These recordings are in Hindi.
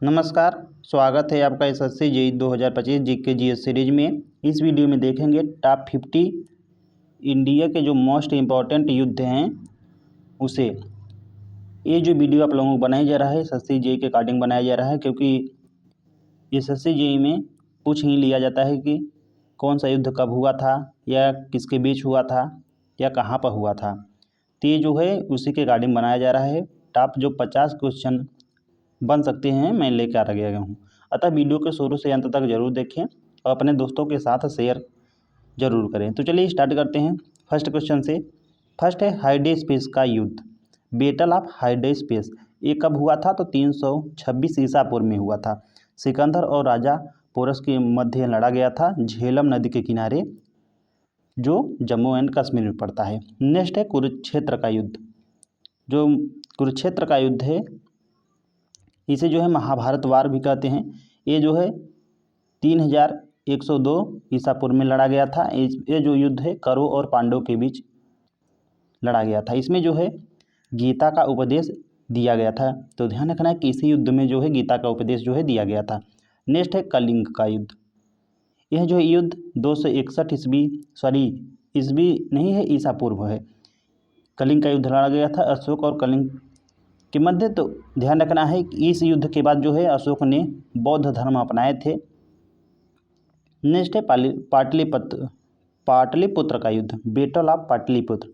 नमस्कार। स्वागत है आपका SSC JEE 2025 GK GS series में। इस वीडियो में देखेंगे टॉप 50 इंडिया के जो मोस्ट इम्पॉर्टेंट युद्ध हैं उसे। ये जो वीडियो आप लोगों को बनाया जा रहा है एसएससी जेईई के अकॉर्डिंग बनाया जा रहा है, क्योंकि एसएससी जेईई में पूछ ही लिया जाता है कि कौन सा युद्ध कब हुआ था या किसके बीच हुआ था या कहाँ पर हुआ था। तो ये जो है उसी के अकॉर्डिंग बनाया जा रहा है। टॉप जो 50 क्वेश्चन बन सकते हैं मैं लेकर आ गया हूँ। अतः वीडियो के शुरू से अंत तक जरूर देखें और अपने दोस्तों के साथ शेयर जरूर करें। तो चलिए स्टार्ट करते हैं फर्स्ट क्वेश्चन से। फर्स्ट है हाइडेस्पेस का युद्ध, बैटल ऑफ हाइडेस्पेस। ये कब हुआ था? तो 326 ईसा पूर्व में हुआ था। सिकंदर और राजा पोरस के मध्य लड़ा गया था, झेलम नदी के किनारे, जो जम्मू एंड कश्मीर में पड़ता है। नेक्स्ट है कुरुक्षेत्र का युद्ध। जो कुरुक्षेत्र का युद्ध है इसे जो है महाभारत वार भी कहते हैं। ये जो है 3102 ईसा पूर्व में लड़ा गया था। ये जो युद्ध है कौरवों और पांडवों के बीच लड़ा गया था। इसमें जो है गीता का उपदेश दिया गया था। तो ध्यान रखना है कि इसी युद्ध में जो है गीता का उपदेश जो है दिया गया था। नेक्स्ट है कलिंग का युद्ध। यह जो युद्ध 261 ईस्वी नहीं है, ईसा पूर्व है। कलिंग का युद्ध लड़ा गया था अशोक और कलिंग के मध्य। तो ध्यान रखना है कि इस युद्ध के बाद जो है अशोक ने बौद्ध धर्म अपनाए थे। नेक्स्ट है पाटलिपुत्र का युद्ध, बैटल ऑफ पाटलिपुत्र,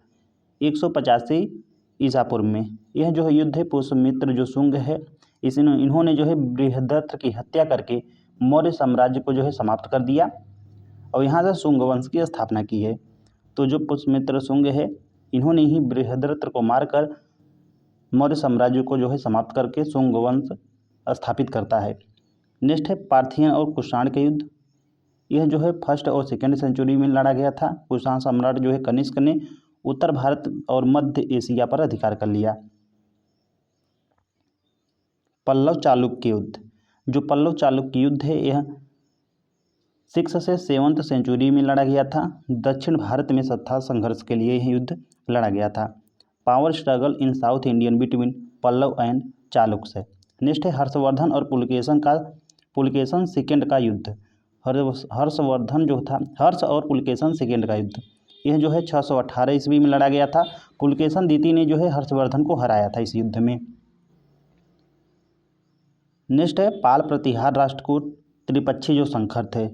185 ईसा पूर्व में। यह जो है युद्ध है पुष्यमित्र जो शुंग है इन्होंने जो है बृहदत्त की हत्या करके मौर्य साम्राज्य को जो है समाप्त कर दिया और यहाँ से शुंग वंश की स्थापना की है। तो जो पुष्यमित्र शुंग है इन्होंने ही बृहदत्त को मारकर मौर्य साम्राज्य को जो है समाप्त करके शुंग वंश स्थापित करता है। नेक्स्ट है पार्थियन और कुषाण का युद्ध। यह जो है फर्स्ट और सेकेंड सेंचुरी में लड़ा गया था। कुषाण सम्राट जो है कनिष्क ने उत्तर भारत और मध्य एशिया पर अधिकार कर लिया। पल्लव चालुक्य युद्ध। जो पल्लव चालुक्य युद्ध है यह 6 से 7th सेंचुरी में लड़ा गया था। दक्षिण भारत में सत्ता संघर्ष के लिए यह युद्ध लड़ा गया था। Power struggle in south Indian between Pallava and Chalukya है। नेक्स्ट है हर्षवर्धन और पुलकेशन सेकेंड का युद्ध। हर्षवर्धन जो था हर्ष और पुलकेशन सेकेंड का युद्ध यह जो है 618 ईस्वी में लड़ा गया था। पुलकेशन द्वितीय ने जो है हर्षवर्धन को हराया था इस युद्ध में। नेक्स्ट है पाल प्रतिहार राष्ट्रकूट त्रिपक्षीय जो संघर्ष है,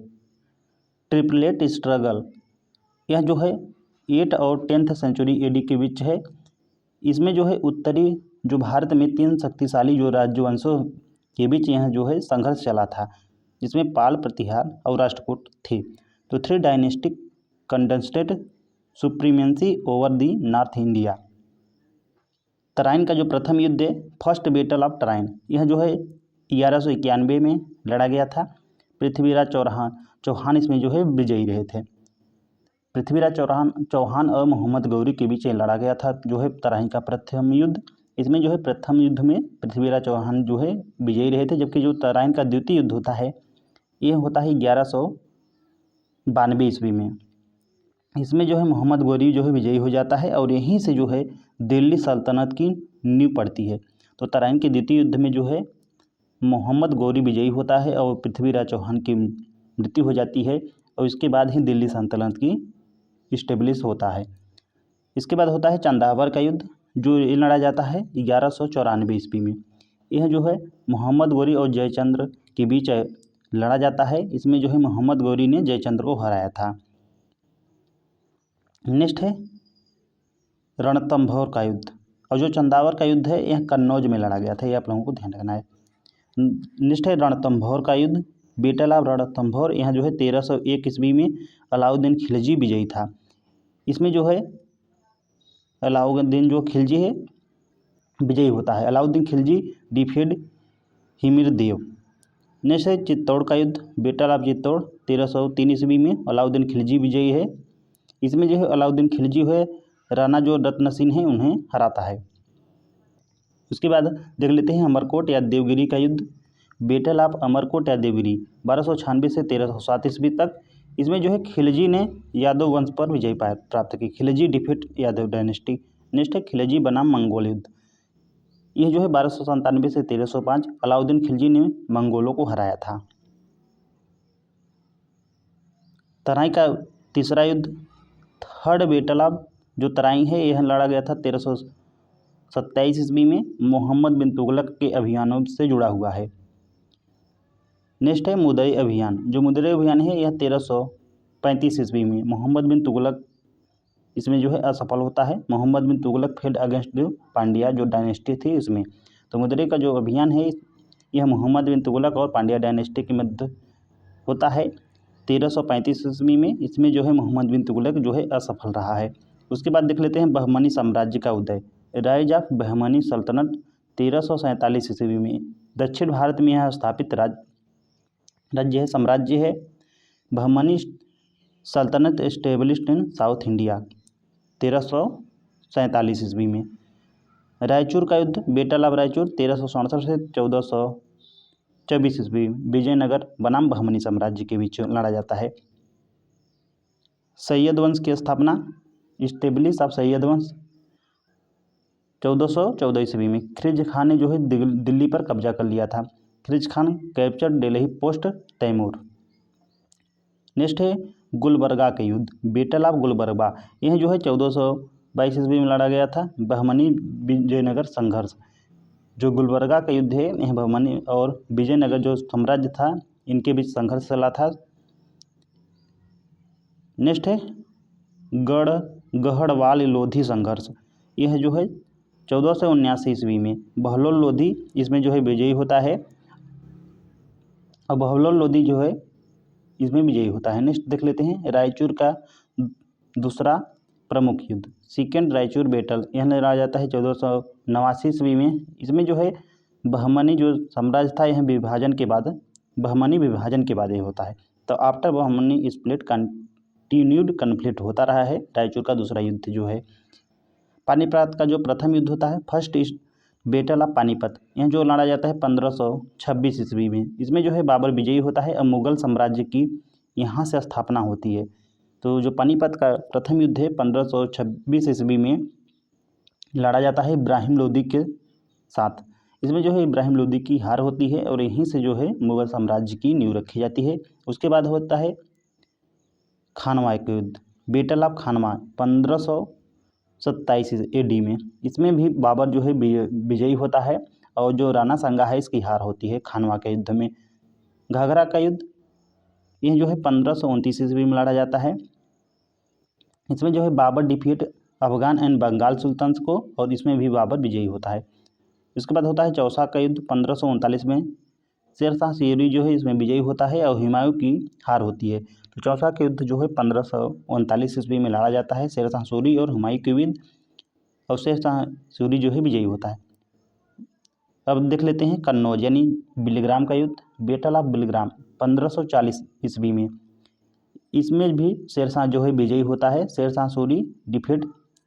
ट्रिपलेट स्ट्रगल। यह जो है 8 और 10th सेंचुरी एडी के बीच है। इसमें जो है उत्तरी जो भारत में 3 शक्तिशाली जो राजवंशों के बीच यह जो है संघर्ष चला था, जिसमें पाल प्रतिहार और राष्ट्रकूट थे। तो 3 dynastic contested supremacy over the north India. Tarain का जो प्रथम युद्ध है फर्स्ट बैटल ऑफ तराइन, यह जो है 1191 में लड़ा गया था। पृथ्वीराज चौहान इसमें जो है विजयी रहे थे। पृथ्वीराज चौहान और मोहम्मद गौरी के बीच लड़ा गया था जो है तराइन का प्रथम युद्ध। इसमें जो है प्रथम युद्ध में पृथ्वीराज चौहान जो है विजयी रहे थे, जबकि जो तराइन का द्वितीय युद्ध होता है ये होता है 1192 ईस्वी में। इसमें जो है मोहम्मद गौरी जो है विजयी हो जाता है और यहीं से जो है दिल्ली सल्तनत की नींव पड़ती है। तो तराइन के द्वितीय युद्ध में जो है मोहम्मद गौरी विजयी होता है और पृथ्वीराज चौहान की मृत्यु हो जाती है और इसके बाद ही दिल्ली सल्तनत की इस्टेब्लिश होता है। इसके बाद होता है चंदावर का युद्ध, जो ये लड़ा जाता है 1194 ईस्वी में। यह जो है मोहम्मद गौरी और जयचंद्र के बीच लड़ा जाता है। इसमें जो है मोहम्मद गौरी ने जयचंद्र को हराया था। नेक्स्ट है रणथंभौर का युद्ध, और जो चंदावर का युद्ध है यह कन्नौज में लड़ा गया था, ये आप लोगों को ध्यान रखना है। नेक्स्ट है रणथंभौर का युद्ध, बैटल ऑफ रणथंभौर। यहाँ जो है 1301 ईस्वी में अलाउद्दीन खिलजी विजयी था। इसमें जो है अलाउद्दीन जो खिलजी है विजयी होता है। अलाउद्दीन खिलजी डिफीड हिमिरदेव। नेक्स्ट है चित्तौड़ का युद्ध, बैटल ऑफ चित्तौड़, 1303 ईस्वी में अलाउद्दीन खिलजी विजयी है। इसमें जो है अलाउद्दीन खिलजी है राणा जो रत्नसिंह है उन्हें हराता है। उसके बाद देख लेते हैं अमरकोट या देवगिरी का युद्ध, बैटल ऑफ अमरकोट या देवगिरी, 1296 से 1307 ईस्वी तक। इसमें जो है खिलजी ने यादव वंश पर विजय प्राप्त की। Khilji defeat Yadav dynasty. Next है खिलजी बनाम मंगोल युद्ध, यह जो है 1297 से 1305 अलाउद्दीन खिलजी ने मंगोलों को हराया था। तराई का तीसरा युद्ध थर्ड बैटल ऑफ जो तराई है यह लड़ा गया था 1327 ईस्वी में, मोहम्मद बिन तुगलक के अभियानों से जुड़ा हुआ है। नेक्स्ट है मुदई अभियान। जो मुदई अभियान है यह 1335 ईस्वी में, मोहम्मद बिन तुगलक इसमें जो है असफल होता है। Mohammad bin Tughlaq failed against the Pandya जो डायनेस्टी थी इसमें। तो मुदई का जो अभियान है यह मोहम्मद बिन तुगलक और पांड्या डायनेस्टी के मध्य होता है 1335 ईस्वी में। इसमें जो है मोहम्मद बिन तुगलक जो है असफल रहा है। उसके बाद देख लेते हैं बहमनी साम्राज्य का उदय, राइज ऑफ बहमनी सल्तनत 1347 ईस्वी में। दक्षिण भारत में यह स्थापित राज्य है, साम्राज्य है। बहमनी सल्तनत एस्टेब्लिश्ड इन साउथ इंडिया 1347 ईस्वी में। रायचूर का युद्ध, बैटल ऑफ रायचूर 1367 से 1424 ईस्वी विजयनगर बनाम बहमनी साम्राज्य के बीच लड़ा जाता है। सैयद वंश की स्थापना, इस्टेब्लिश ऑफ सैयद वंश 1414 ईस्वी में। खिलजी खान ने जो है दिल्ली पर कब्जा कर लिया था। Khilji Khan capture Delhi post Timur. Next है गुलबर्गा के युद्ध, बैटल ऑफ गुलबर्गा। यह जो है 1422 ईस्वी में लड़ा गया था। बहमनी विजयनगर संघर्ष, जो गुलबर्गा का युद्ध है यह बहमनी और विजयनगर जो साम्राज्य था इनके बीच संघर्ष चला था। नेक्स्ट है गढ़वाल लोधी संघर्ष। यह जो है 1479 ईस्वी में। बहलोल लोधी इसमें जो है विजयी होता है और बहलोल लोधी जो है इसमें विजयी होता है। नेक्स्ट देख लेते हैं रायचूर का दूसरा प्रमुख युद्ध, सेकेंड रायचूर बैटल। यह लड़ा जाता है 1489 ईस्वी में। इसमें जो है बहमनी जो साम्राज्य था यह विभाजन के बाद, बहमनी विभाजन के बाद ये होता है। तो after Bahmani split continued conflict होता रहा है। रायचूर का दूसरा युद्ध जो है पानीपत का जो प्रथम युद्ध होता है, फर्स्ट बैटल ऑफ पानीपत। यह जो लड़ा जाता है 1526 ईस्वी में। इसमें जो है बाबर विजयी होता है और मुगल साम्राज्य की यहाँ से स्थापना होती है। तो जो पानीपत का प्रथम युद्ध है 1526 ईस्वी में लड़ा जाता है इब्राहिम लोदी के साथ। इसमें जो है इब्राहिम लोदी की हार होती है और यहीं से जो है मुगल साम्राज्य की नींव रखी जाती है। उसके बाद होता है खानवा का युद्ध, बैटल ऑफ खानवा 1527 AD में। इसमें भी बाबर जो है विजयी होता है और जो राणा सांगा है इसकी हार होती है खानवा के युद्ध में। घाघरा का युद्ध यह जो है 1529 ईस्वी में लड़ा जाता है। इसमें जो है बाबर डिफीट अफगान एंड बंगाल सुल्तान को और इसमें भी बाबर विजयी होता है। उसके बाद होता है चौसा का युद्ध 1539 में। शेरशाह सूरी जो है इसमें विजयी होता है और हुमायूं की हार होती है। तो चौसा का युद्ध जो है 1539 ईस्वी में लड़ा जाता है शेरशाह सूरी और हुमायूं के युद्ध, और शेरशाह सूरी जो है विजयी होता है। अब देख लेते हैं कन्नौज यानी बिलग्राम का युद्ध, बैटल ऑफ बिलग्राम 1540 ईस्वी में। इसमें भी शेरशाह जो है विजयी होता है। शेरशाह सूरी डिफीट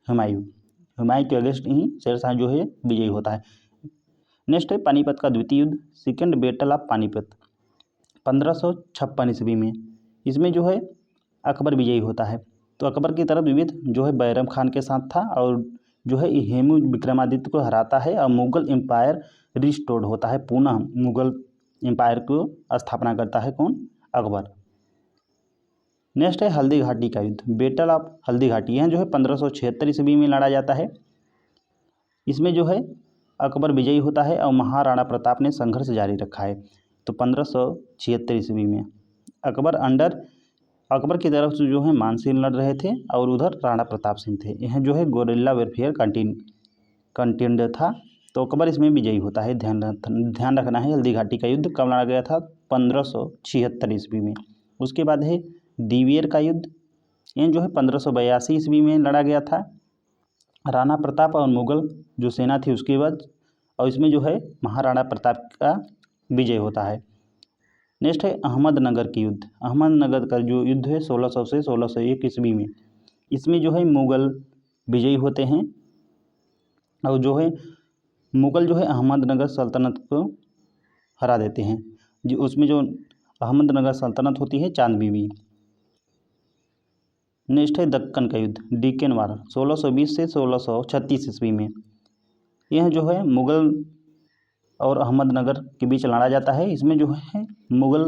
हुमायूं के अगेंस्ट ही शेरशाह जो है विजयी होता है। नेक्स्ट है पानीपत का द्वितीय युद्ध, सेकेंड बैटल ऑफ पानीपत 1556 ईस्वी में। इसमें जो है अकबर विजयी होता है। तो अकबर की तरफ विविध जो है बैरम खान के साथ था और जो है हेमू विक्रमादित्य को हराता है और मुगल एम्पायर रिस्टोर्ड होता है। पुनः मुगल एम्पायर को स्थापना करता है कौन? अकबर। नेक्स्ट है हल्दी घाटी का युद्ध, बैटल ऑफ हल्दी घाटी। यह जो है 1576 ईस्वी में लड़ा जाता है। इसमें जो है अकबर विजयी होता है और महाराणा प्रताप ने संघर्ष जारी रखा है। तो 1576 ईस्वी में अकबर की तरफ से जो है मानसिंह लड़ रहे थे और उधर राणा प्रताप सिंह थे। यह जो है गोरिल्ला वेरफेयर कंटिन्ड था। तो अकबर इसमें विजयी होता है। ध्यान रखना है हल्दी घाटी का युद्ध कब लड़ा गया था? 1576 ईस्वी में। उसके बाद है दिवेर का युद्ध। यह जो है 1582 ईस्वी में लड़ा गया था। राणा प्रताप और मुगल जो सेना थी उसके बाद, और इसमें जो है महाराणा प्रताप का विजय होता है। नेक्स्ट है अहमदनगर की युद्ध। अहमदनगर का जो युद्ध है 1600 से 1601 ईस्वी में। इसमें जो है मुगल विजयी होते हैं और जो है मुगल जो है अहमदनगर सल्तनत को हरा देते हैं। जो उसमें जो अहमदनगर सल्तनत होती है चांद बीबी। नेक्स्ट है दक्कन का युद्ध, डेक्कन वार 1620 से 1636 ईस्वी में। यह जो है मुग़ल और अहमदनगर के बीच लड़ा जाता है। इसमें जो है मुग़ल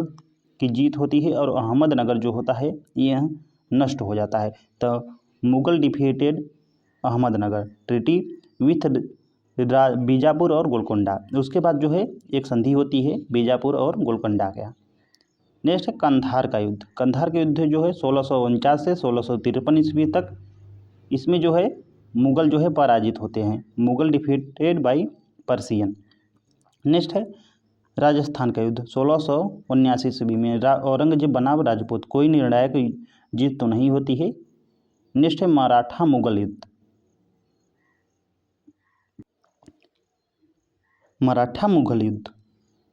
की जीत होती है और अहमदनगर जो होता है यह नष्ट हो जाता है। तो Mughal defeated Ahmednagar treaty with Bijapur और गोलकोंडा। उसके बाद जो है एक संधि होती है बीजापुर और गोलकोंडा का। नेक्स्ट है कंधार का युद्ध। कंधार का युद्ध जो है 1649 से 1653 ईस्वी तक। इसमें जो है मुग़ल जो है पराजित होते हैं, Mughal defeated by Persian. Next है राजस्थान का युद्ध 1679 ईस्वी में। औरंगजेब बनाम राजपूत, कोई निर्णायक जीत तो नहीं होती है। नेक्स्ट है मराठा मुग़ल युद्ध। मराठा मुग़ल युद्ध,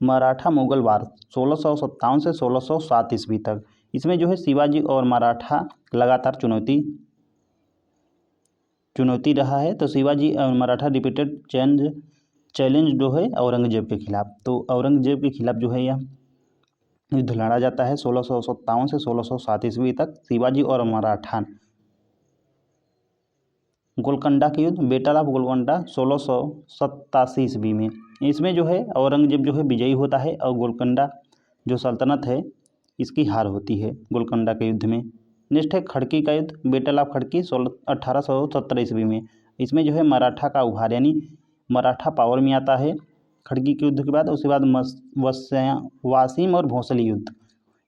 मराठा मुग़ल वार 1657 से 1607 ईस्वी तक। इसमें जो है शिवाजी और मराठा लगातार चुनौती रहा है। तो शिवाजी और मराठा रिपीटेड चैलेंज जो है औरंगजेब के खिलाफ। तो औरंगजेब के खिलाफ जो है यह युद्ध लड़ा जाता है 1657 से 1607 ईस्वी तक। शिवाजी और मराठा। गोलकोंडा के युद्ध, बैटल ऑफ गोलकोंडा 1687 ईस्वी में। इसमें जो है औरंगजेब जो है विजयी होता है और गोलकोंडा जो सल्तनत है इसकी हार होती है गोलकोंडा के युद्ध में। नेक्स्ट है खड़की का युद्ध, बैटल ऑफ खड़की 1817 ईस्वी में। इसमें जो है मराठा का उभार यानी मराठा पावर में आता है खड़की के युद्ध के बाद। उसके बाद वासिम और भोसले युद्ध।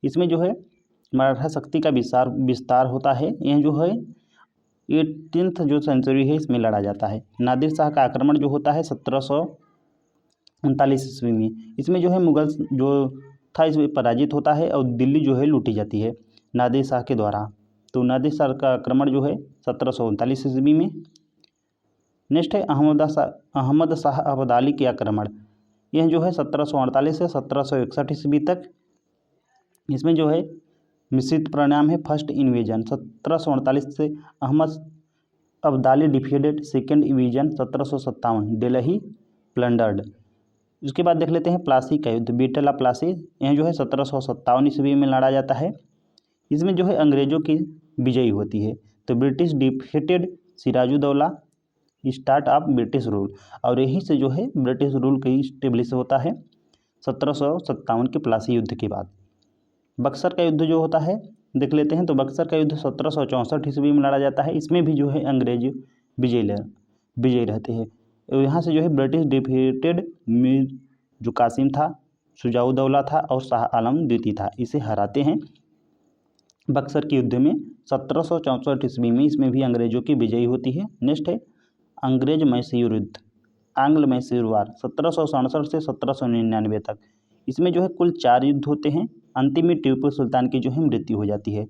इसमें जो है मराठा शक्ति का विस्तार होता है। यह जो है 18th जो सेंचुरी है इसमें लड़ा जाता है। नादिर शाह का आक्रमण जो होता है 1739 ईस्वी में। इसमें जो है मुग़ल जो था इसमें पराजित होता है और दिल्ली जो है लूटी जाती है नादिर शाह के द्वारा। तो नादिर शाह का आक्रमण जो है 1739 ईस्वी में। नेक्स्ट है अहमद शाह अब्दाली के आक्रमण। यह जो है 1748 से 1761 ईस्वी तक। इसमें जो है मिश्रित परिणाम है। फर्स्ट इन्वेजन 1748 से Ahmad Abdali defeated. Second invasion 1757 Delhi plundered. उसके बाद देख लेते हैं प्लासी का युद्ध, बैटल ऑफ प्लासी। यह जो है 1757 ईस्वी में लड़ा जाता है। इसमें जो है अंग्रेजों की विजयी होती है। तो British defeated Sirajuddaula start of British rule. और यहीं से जो है ब्रिटिश रूल की स्टेब्लिश होता है 1757 के प्लासी युद्ध के बाद। बक्सर का युद्ध जो होता है देख लेते हैं। तो बक्सर का युद्ध 1764 ईस्वी में लड़ा जाता है। इसमें भी जो है अंग्रेज विजयी रहते हैं। यहाँ से जो है ब्रिटिश डिफीटेड मीर जो कासिम था, शुजाउद्दौला था और शाह आलम द्वितीय था, इसे हराते हैं बक्सर के युद्ध में 1764 ईस्वी में। इसमें भी अंग्रेजों की विजयी होती है। नेक्स्ट है अंग्रेज मैसूर युद्ध, आंग्ल मैसूर वार 1767 से 1799 तक। इसमें जो है कुल 4 युद्ध होते हैं। अंतिम में टीपू सुल्तान की जो है मृत्यु हो जाती है।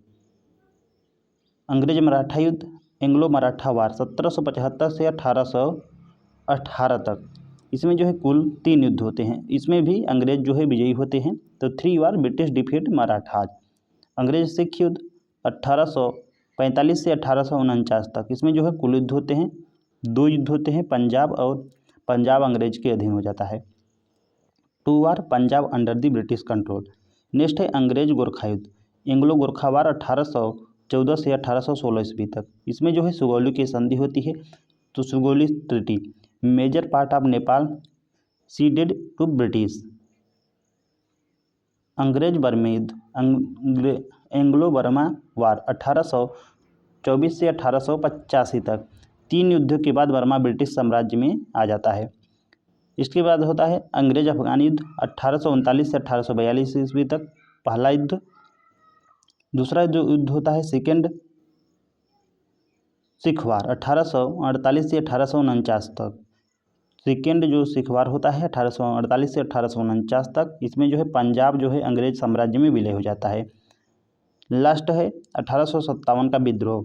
अंग्रेज मराठा युद्ध, एंग्लो मराठा वार 1775 से 1818 तक। इसमें जो है कुल 3 युद्ध होते हैं। इसमें भी अंग्रेज जो है विजयी होते हैं। तो 3 बार ब्रिटिश डिफीट मराठाज। अंग्रेज सिख युद्ध 1845 से 1849 तक। इसमें जो है कुल युद्ध होते हैं, 2 युद्ध होते हैं। पंजाब अंग्रेज के अधीन हो जाता है। 2 बार Punjab under the British control. Next है अंग्रेज गोरखा युद्ध, एंग्लो गोरखा वार 1814 से 1816 ईस्वी तक। इसमें जो है सुगौली की संधि होती है। तो Sugauli treaty, major part of Nepal ceded to British. अंग्रेज बर्मा युद्ध, एंग्लो बर्मा वार 1824 से 1885 तक। 3 युद्धों के बाद बर्मा ब्रिटिश साम्राज्य में आ जाता है। इसके बाद होता है अंग्रेज अफगान युद्ध 1839 से 1842 ईस्वी तक, पहला युद्ध। दूसरा जो युद्ध होता है सेकेंड सिख वार 1848 से 1849 तक। सेकेंड जो सिख वार होता है 1848 से 1849 तक। इसमें जो है पंजाब जो है अंग्रेज साम्राज्य में विलय हो जाता है। लास्ट है 1857 का विद्रोह।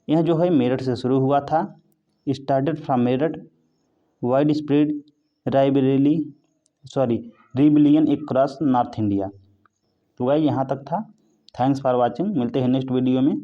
यह जो है मेरठ से शुरू हुआ था। Started from Meerut, wide spread rebellion across north India. तो भाई यहाँ तक था। Thanks for watching. मिलते हैं नेक्स्ट वीडियो में।